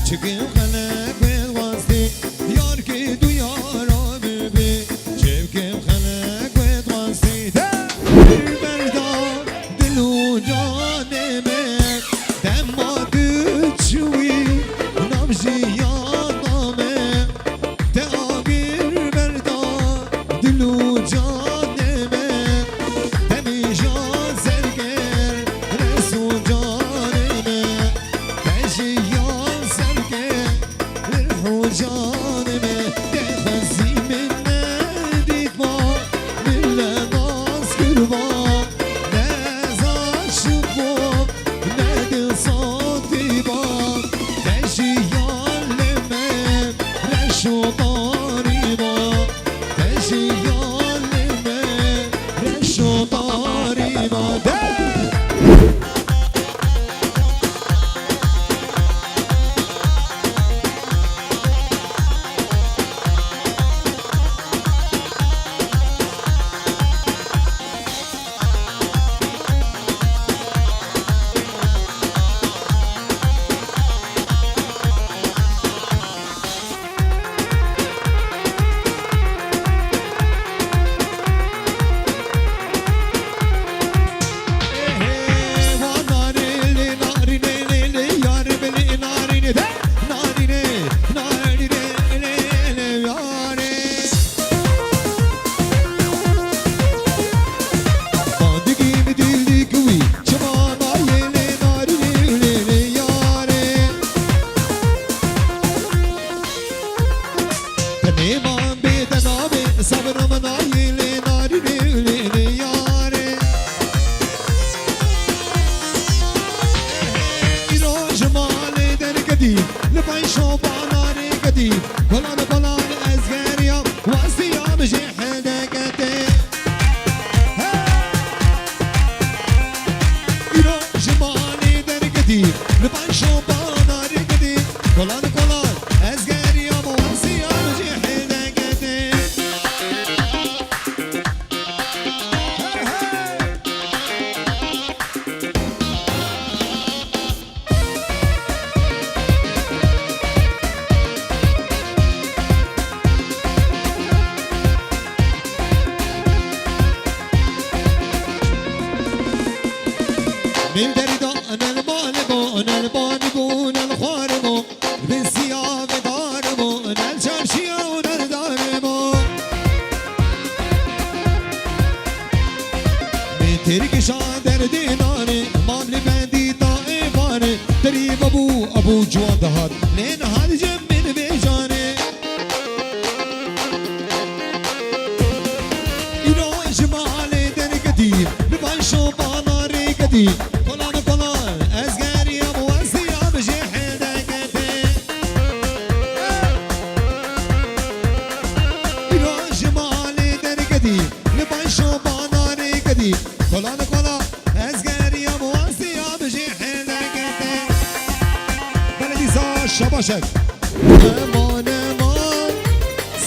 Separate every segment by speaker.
Speaker 1: چکم خلق بدواستی یار که دو یارا ببی چکم خلق بدواستی دل بردار دل و جان من دما دچوی نبجی یادمه تغییر بردار دل و جان من دمی جان سرگر رسو جان من تجیان سرگر رفو جان من دخزی من ندید ما من لباس کربا نزا شباب ندل صوتی با تجیان لمن رشو داری با تجیان لمن رشو داری با من دردا انا البالبو انا البالبو انا الخاربو بالثياب داربو انا الشمشية وانا الداربو من ترك شادر ديناري مال بندي طائفاني تريب ابو جوان دهات لين هاد جم من بيجاني يرو جمالي در قديم نبان شو باناري قديم شباشك امان امان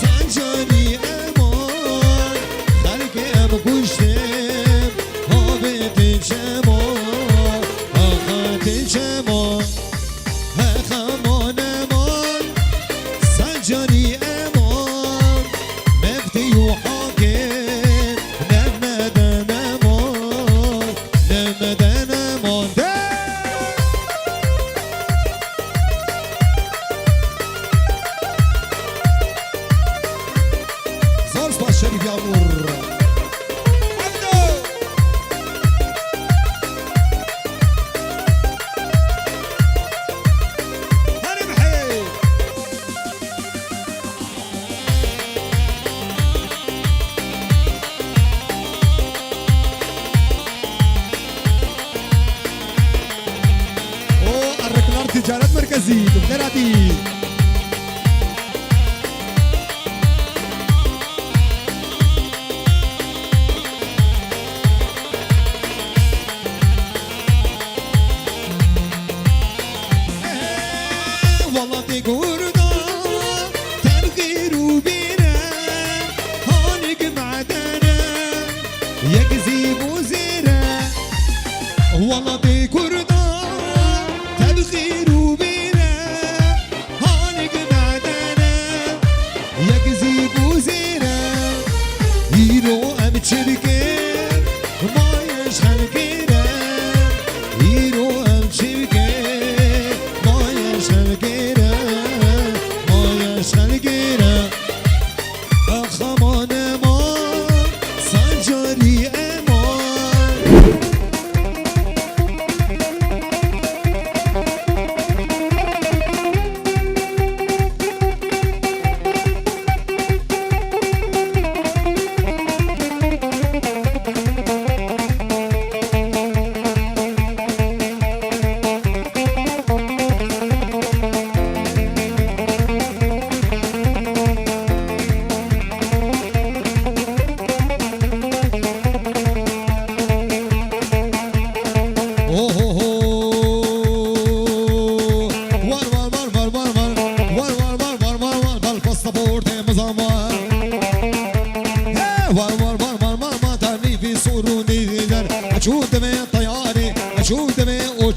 Speaker 1: سنجاني امان خلق ام کشتم آبت چمان آخات چمان امان امان سنجاني امان مفتی و حاکم نمدن امان نمدن امان شريف يا امور الركنار تجارات مركزي دكتوراتي والله بكردا تبخير بنا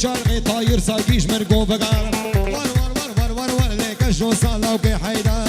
Speaker 1: شرقي طاير ساقيش مرقوب قال ور ور ور ور ور ور ليك شو صالة وكي حيدر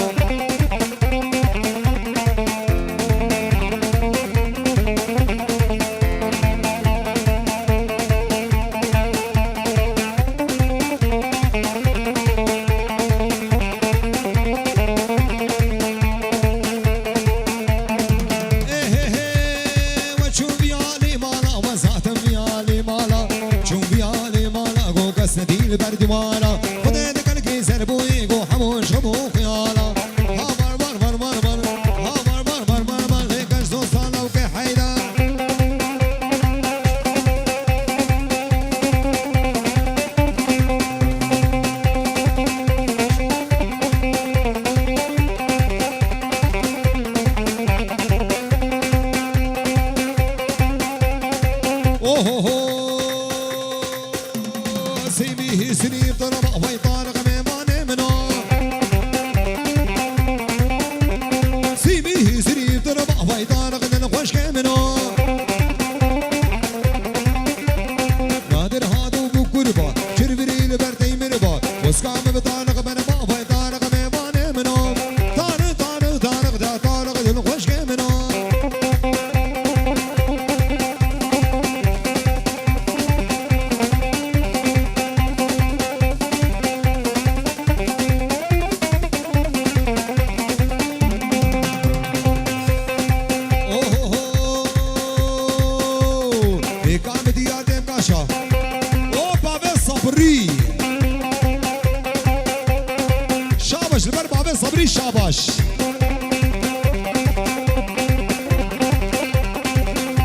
Speaker 1: نديل برد مالا خدي دكالكي سربوي جو حمون شبو خيالا ها بر بر بر بر بر ها بر بر بر بر بر ليكش دو صالة وكي حيدا اوه سيبيه سنيب ضرب ويطارق ميمان منو سيبيه سنيب ضرب ويطارق ننخوش كمنو نادر هادو بقربا شرفري لبرتي مربا وسكام بطارق بنبا ويطارق ميمان منو طارق طارق طارق دا طارق ننخوش كمنو شابش لبر بابي صبري شابش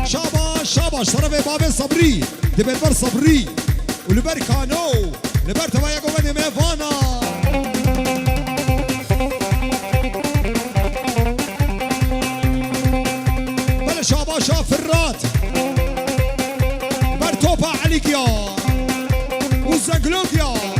Speaker 1: شابش شابش صرف بابي صبري دبر بر صبري ولبر كانو لبر توايا قواني ميفانا بل شابش فرات بر توبا عليك يا وزنقلوك يا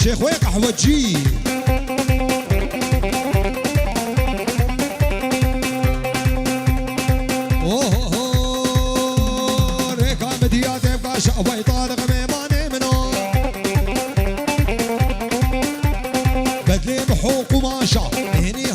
Speaker 1: شيخ ويق حوجي اوه ريكا مديات يبقى شعبي طارق ميماني منو بدلي بحوق وماشا هني